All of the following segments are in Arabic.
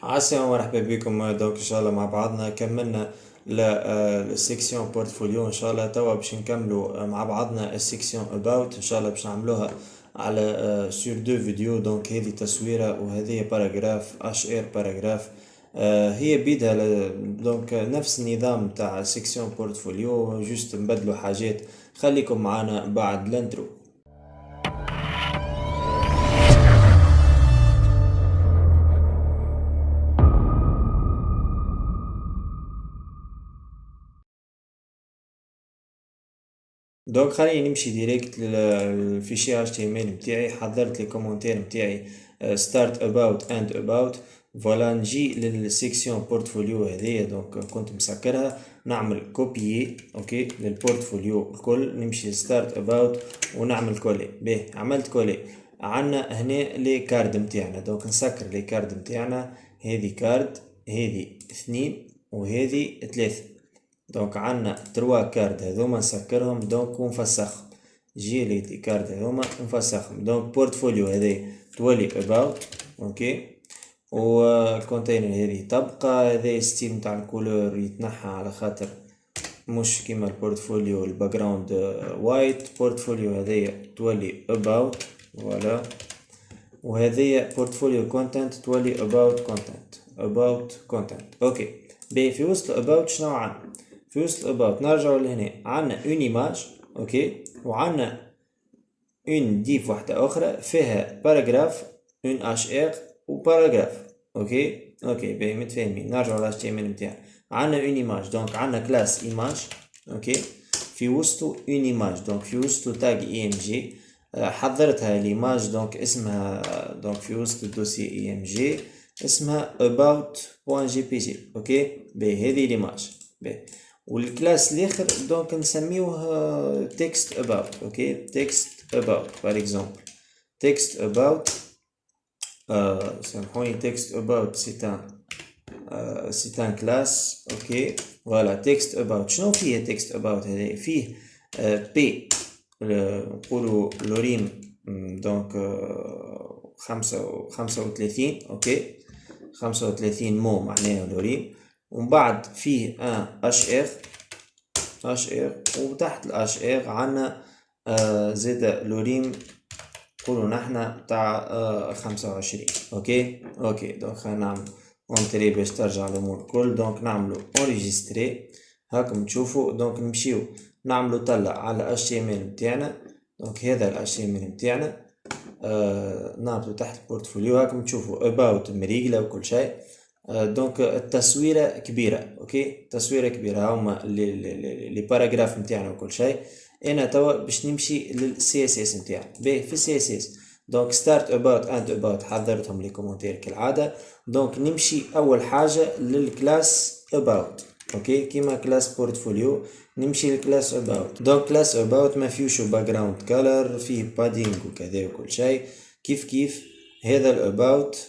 عسلامة ومرحبا بكم. دونك ان شاء الله مع بعضنا كملنا السيكسيون بورتفوليو. ان شاء الله توا باش نكملوا مع بعضنا السيكسيون اباوت. ان شاء الله باش نعملوها على سور دو فيديو. دونك هذه تصويرة وهذه باراجراف اش ار باراجراف. هي بيدها دونك نفس النظام تاع سيكسيون بورتفوليو، جوست نبدلوا حاجات. خليكم معنا بعد الانترو. دونك خليني نمشي ديريكت للفيشي HTML متاعي. حضرت لي كومنتير متاعي start about and about. فوالا نجي للسيكسيون بورتفوليو هذيا. دونك كنت مسكرها، نعمل كوبيي اوكي للبورتفوليو الكل، نمشي ستارت اباوت ونعمل كولي. باهي عملت كولي. عنا هنا لي كارد متاعنا، دونك نسكر لي كارد متاعنا. هذي كارد، هذي اثنين وهذي ثلاثة. دونك عنا تروا كارد هذوما نسكرهم دونك ونفسخهم. جي لي كارد هذوما نفسخهم. دونك بورتفوليو هذي تولي اباوت اوكي. والكونتينر هذه تبقى. هذا ستيل متاع الكولور يتنحى على خاطر مش كيما البورتفوليو الباك جراوند وايت. بورتفوليو هذيا تولي about فوالا. وهذيا بورتفوليو كونتنت تولي about content اوكي. في وسط about شنو عندنا؟ في وسط about نرجعو لهنا، عندنا اون ايماج اوكي، وعندنا اون ديف واحدة اخرى فيها باراجراف، اون اش ار وباراجراف اوكي. باهي متفاهمين. نرجعو على HTML متاعنا. عندنا اون ايماج، دونك عندنا كلاس ايماج اوكي، في وسطو اون ايماج، دونك في وسطو تاج img. حضرتها الايماج دونك اسمها، دونك في وسط الدوسي img اسمها about.jpg اوكي. باهي هذه الايماج. باهي والكلاس الاخر دونك نسميوه text about اوكي. text about par exemple text about سامحوني text about c'est un classe اوكي. فوالا text about. شنو فيه text about هذا؟ فيه p نقولوا لوريم دونك 35 اوكي. 35 مو معناها لوريم. ومن بعد فيه hr وتحت الاشر عنا زيادة لوريم نقولوا نحنا تاع 25 اوكي. دونك خلينا نعمل اونتري باش ترجع الامور الكل. دونك نعملو اونريجستري هاكم تشوفوا. دونك نمشيو نعملو طلع على HTML متاعنا. دونك هذا ال HTML متاعنا نعملو تحت البورتفوليو هاكم تشوفوا about مريقلة وكل شيء. دونك التصويرة كبيرة اوكي. تصويرة كبيرة هما لي باراجراف متاعنا وكل شيء. انا توا باش نمشي لل CSS متاعنا. باهي في CSS دونك start about and about حضرتهم لي كومنتير كالعادة. دونك نمشي اول حاجة للكلاس about اوكي، كيما كلاس بورتفوليو نمشي للكلاس about. دونك كلاس about ما فيهوش باك جراوند كولر، فيه بادينغ وكذا وكل شيء كيف هذا الاباوت.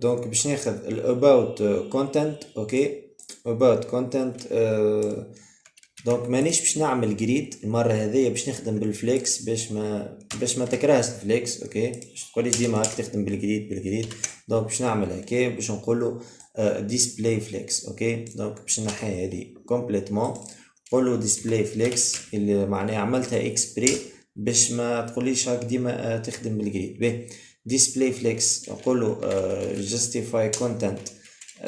دونك باش ناخذ الاباوت كونتنت اوكي. about content دونك مانيش باش نعمل جريد المره هذيا، باش نخدم بالفليكس باش ما تكرهش الفليكس اوكي. باش تقوليش ديما هاك تخدم بالجريد. دونك باش نعمل هكا باش نقولو ديسبلاي فليكس اوكي. دونك باش نحيها هذه كومبليتمون، نقولو ديسبلاي فليكس اللي معناها عملتها اكسبري باش ما تقوليش هاك ديما تخدم بالجريد. باهي display flex نقولوا justify content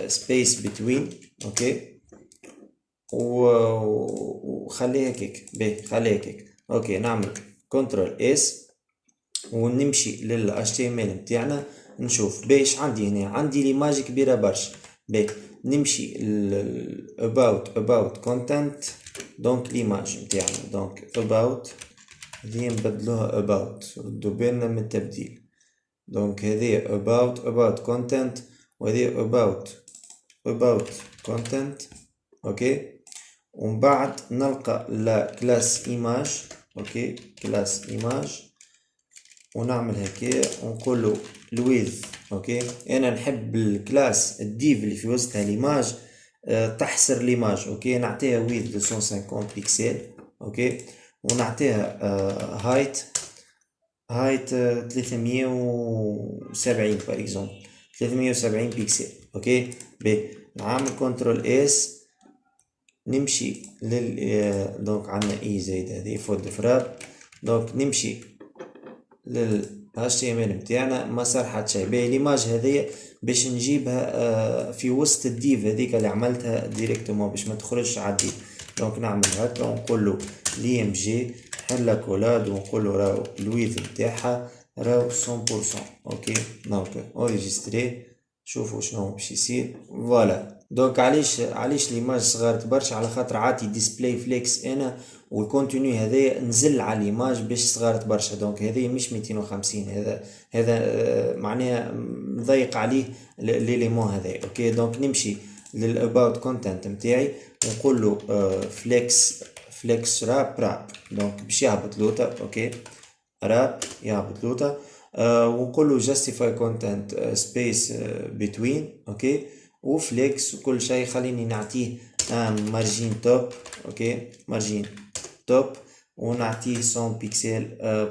space between اوكي. وخليها كيك. باهي خليها كيك اوكي. نعمل كنترول اس ونمشي لل HTML متاعنا نشوف. باش عندي هنا عندي ليماج كبيرة برشا. باهي نمشي about content. دونك ليماج متاعنا دونك about هذه نبدلوها about، ردوا بالنا من التبديل. دونك هذه about content وهذه about content اوكي. ومن بعد نلقى لا كلاس ايماج اوكي، كلاس ايماج ونعمل هكا ونقوله الويدث اوكي. انا نحب الكلاس الديف اللي في وسطها ليماج تحسر ليماج اوكي. نعطيها ويدث 250 بيكسل اوكي. ونعطيها هايت 370 بار اكزومبل 370 بيكسل اوكي. نعمل كنترول اس، نمشي دونك عندنا اي زايد هذه فوت فراب، دونك نمشي لل HTML متاعنا ما صار حتى شيء. باهي ليماج هذيا باش نجيبها في وسط الديف هذيك اللي عملتها ديريكتومون باش ما تخرجش على الديف. دونك نعمل هكا ونقول له لي ام جي نحل كولاد ونقول له راهو الويث نتاعها راهو 100%. اوكي دونك اوريجستري، شوفوا شنو باش يصير. فوالا دونك علاش ليماج صغارت برشا، على خاطر عاطي ديسبلاي فليكس انا والكونتينيو هذايا نزل على ليماج باش صغارت برشا. دونك هذايا مش 250، هذا معناها مضيق عليه ليليمون هذايا. اوكي دونك نمشي للاباوت كونتنت نتاعي ونقول له فليكس راب دونك باش يهبط لوطا. اوكي راب يهبط لوطا. ونقول له justify content space between. اوكي وفليكس وكل شيء خليني نعطيه مارجين توب. اوكي مارجين توب ونعطيه 100 بيكسل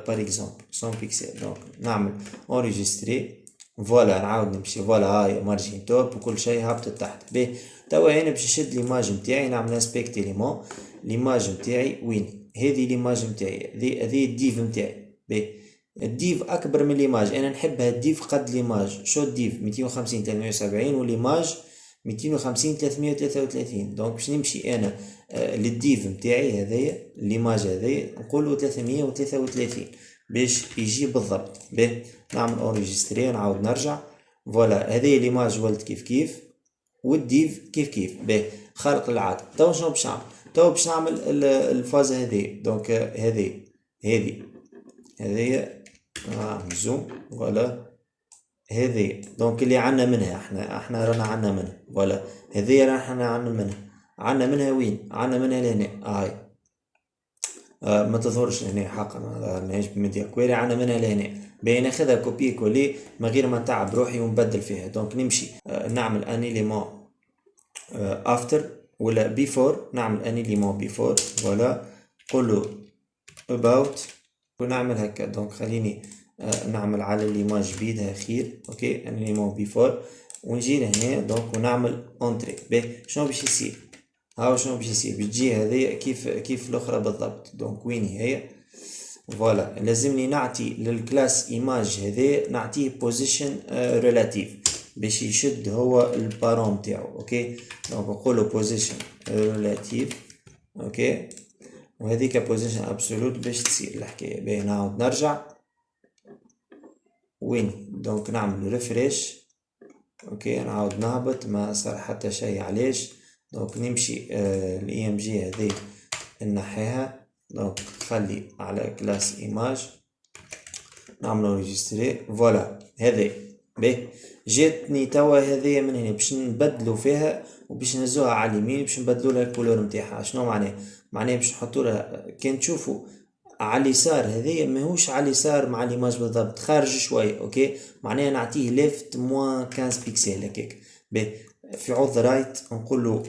بار اكزومبل 100 بيكسل. دونك نعمل انريجستري. فوالا نعاود نمشي، فوالا هاي مارجين توب وكل شيء هبطت تحت. باهي توا انا باش نشد ليماج نتاعي نعمل اسبيكت اليمون. ليماج نتاعي وين؟ هذه ليماج نتاعي، هذه الديف نتاعي. باهي الديف اكبر من ليماج، انا نحبها الديف قد ليماج. شو الديف 250 370 وليماج 250 333. دونك باش نمشي انا للديف نتاعي هذايا ليماج هذايا نقولو 333 باش يجي بالضبط. باهي نعمل اوريجستري نعاود نرجع. فوالا هذايا ليماج ولد كيف والديف كيف. باهي خارق للعادة. تو شنو باش نعمل؟ تو باش نعمل الفاز هذه. دونك هذه زوم. فوالا هذه دونك اللي عنا منها احنا رانا عنا منها. فوالا هذه رانا عنا منها وين؟ عنا منها لهنا هاي. ما تظهرش هنا حقا ماهيش بميديا كويري، عنا منها لهنا. باهي ناخذها كوبي كولي من غير ما نتعب روحي ونبدل فيها. دونك نمشي نعمل ان اليمون افتر ولا بيفور. نعمل ان اليمون بيفور. فوالا نقولو about ونعمل هكا. دونك خليني نعمل على ليماج بيدها خير. اوكي ان اليمون بيفور ونجي لهنا دونك ونعمل اونتري. باهي شنو باش يصير؟ هاو شنو باش يصير؟ بتجي هذه كيف الاخرى بالضبط. دونك وين هي؟ فوالا لازمني نعطي للكلاس ايماج هذا نعطيه بوزيشن ريلاتيف باش يشد هو البارون تاعو. اوكي دونك نقولو بوزيشن ريلاتيف. اوكي وهذيك بوزيشن ابسولوت باش تصير الحكايه. باهي نعاود نرجع وين؟ دونك نعمل ريفريش. اوكي نعاود نهبط ما صار حتى شيء. علاش؟ دونك نمشي الاي ام جي هذه نحيها. دونك خلي على كلاس ايماج نعملو ريجستري. فوالا هذه باهي جاتني توا هذه من هنا باش نبدلو فيها وباش نهزوها على اليمين باش نبدلو لها الكولور نتاعها. شنو معناه باش نحطو لها كان تشوفوا على اليسار هذايا ماهوش على اليسار مع ليماج بالضبط، خارج شويه. اوكي معناها نعطيه ليفت موان 15 بيكسل هكاك. باهي في عوض رايت نقولو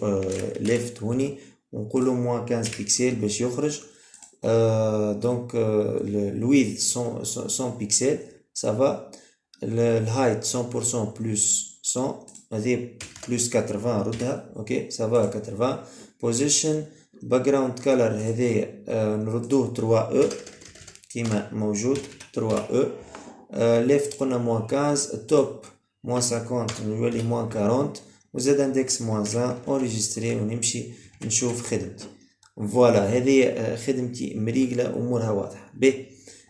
ليفت هوني ونقولو موان 15 بيكسل باش يخرج. دونك الويدث 100 بيكسل سافا. الهايت 100% بلس 100 هذه بلس 80 ردها. اوكي سافا 80. بوزيشن باك جراوند كولر هذايا نردوه 3 او كيما موجود 3 او. ليفت قلنا موان 15. التوب موان 50 نولي موان 40 وزاد اندكس موان 1. اوريجستري ونمشي نشوف خدمتي. فوالا هذه خدمتي مريقلة امورها واضحة. باهي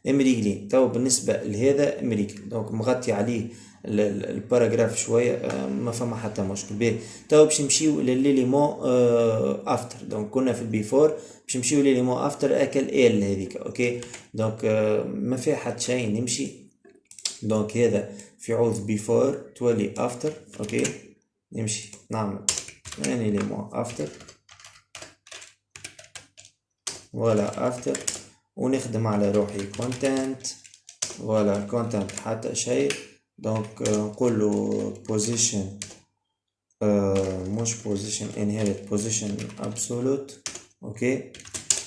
مريقلين تو بالنسبة لهذا مريقل. دونك مغطي عليه الباراجراف شوية ما فما حتى مشكل. باهي تو باش نمشيو لليليمون افتر. دونك كنا في البيفور باش نمشيو لليليمون افتر اكل ال هذيك. اوكي دونك ما فيها حتى شيء نمشي. دونك هذا في عوض بيفور تولي افتر. اوكي نمشي نعمل يعني ليليمون افتر. فوالا افتر ونخدم على روحي كونتنت. فوالا كونتنت حتى شيء. دونك نقولو بوزيشن مش بوزيشن انهيرت بوزيشن ابسولوت. اوكي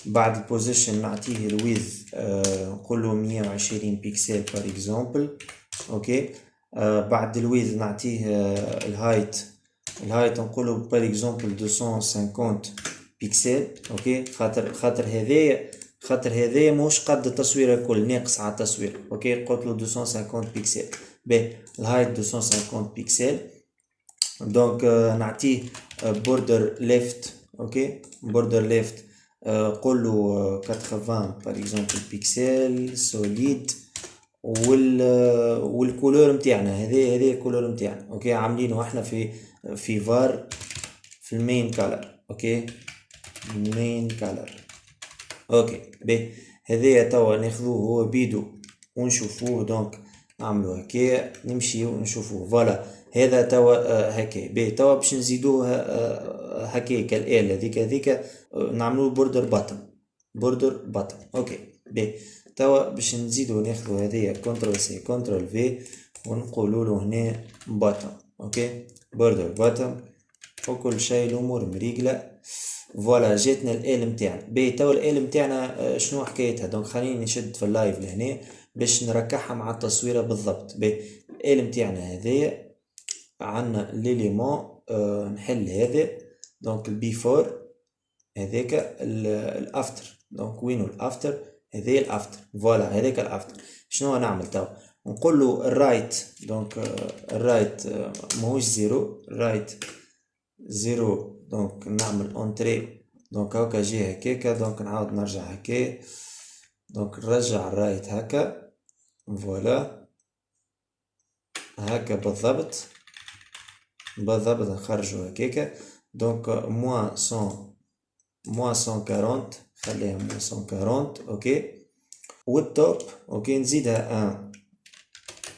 بعد البوزيشن نعطيه الويذ نقولو 120 بيكسل بار اكزومبل. اوكي بعد الويدث نعطيه الهايت نقولو بار اكزومبل 250 بيكسل. اوكي، خاطر هذايا موش قد التصوير الكل، ناقص على التصوير. اوكي، قلتلو 250 بيكسل. باهي، الهايت 250 بيكسل. دونك نعطيه بوردر ليفت. اوكي، بوردر ليفت قولو 80 بار اكزومبل بيكسل سوليد. والكولور متاعنا هذه الكولور متاعنا. اوكي، عاملينه احنا في فار في المين كالر. اوكي، المين كالر. اوكي، باهي، هذايا توا ناخذوه هو بيدو ونشوفوه. دونك نعملو هكايا، نمشيو نشوفوه. فوالا، هذا توا هكايا. باهي، توا باش نزيدوه هكايا كالآل هذيك نعملو بوردر باتم. اوكي، باهي، توا باش نزيدو ناخدو هذيا كنترول سي كنترول في ونقولولو هنا باتم. اوكي، بوردر باتم، وكل شيء الامور مريقلة. فوالا، جاتنا الآل متاعنا. باهي، توا الآل متاعنا شنو حكايتها؟ دونك خليني نشد في اللايف لهنا باش نركعها مع التصويرة بالضبط. باهي، الآل متاعنا هذايا عنا ليليمون نحل هذا. دونك البيفور هذاك الافتر. دونك وينو الافتر؟ هذا الافتر. فوالا، هذاك الافتر. شنو نعمل توا؟ نقول له الرايت. دونك الرايت ماهوش زيرو، الرايت زيرو. دونك نعمل اونتري. دونك هاكا جي هكاكا. دونك نعاود نرجع هكا. دونك نرجع الرايت هكا. فوالا، هكا بالضبط نخرجو هكاكا. دونك موان 140، خليها موان 140. اوكي، والتوب اوكي نزيدها ان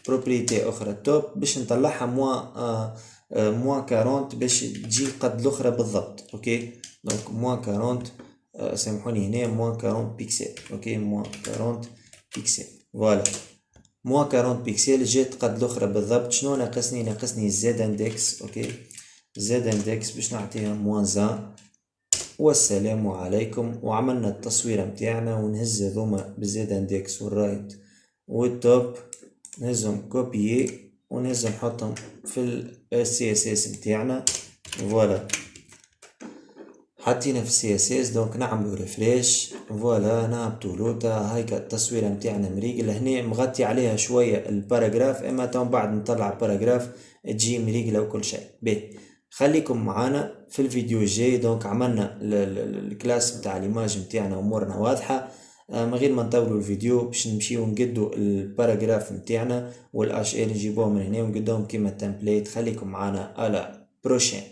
بروبريتي اخرى توب باش نطلعها موان 40 باش تجي قد الاخرى بالضبط. اوكي، دونك موان 40 سامحوني هنا موان 40 بيكسل. اوكي، موان 40 بيكسل. فوالا، موان 40 بيكسل جات قد الاخرى بالضبط. شنو ناقصني زد اندكس. اوكي، زد اندكس باش نعطيها موان 1. والسلام عليكم. وعملنا التصويرة متاعنا، ونهز هذوما بالزد اندكس والرايت والتوب، نهزهم كوبيي ونهزهم نحطهم في السي اس اس متاعنا. فوالا، حطينا في السي اس اس. دونك نعملو ريفريش. فوالا، نهبطو لوتا. هايكا التصويرة متاعنا مريقلة. هنا مغطي عليها شوية الباراجراف، اما تو بعد نطلع الباراجراف تجي مريقلة وكل شيء. باهي، خليكم معانا في الفيديو الجاي. دونك عملنا الكلاس متاع الايماج متاعنا، امورنا واضحة. من غير ما نطولوا الفيديو باش نمشيو نقدو الباراجراف متاعنا والاش ال نجيبوهم من هنا ونقدوهم كيما تمبليت. خليكم معانا. على بروشين.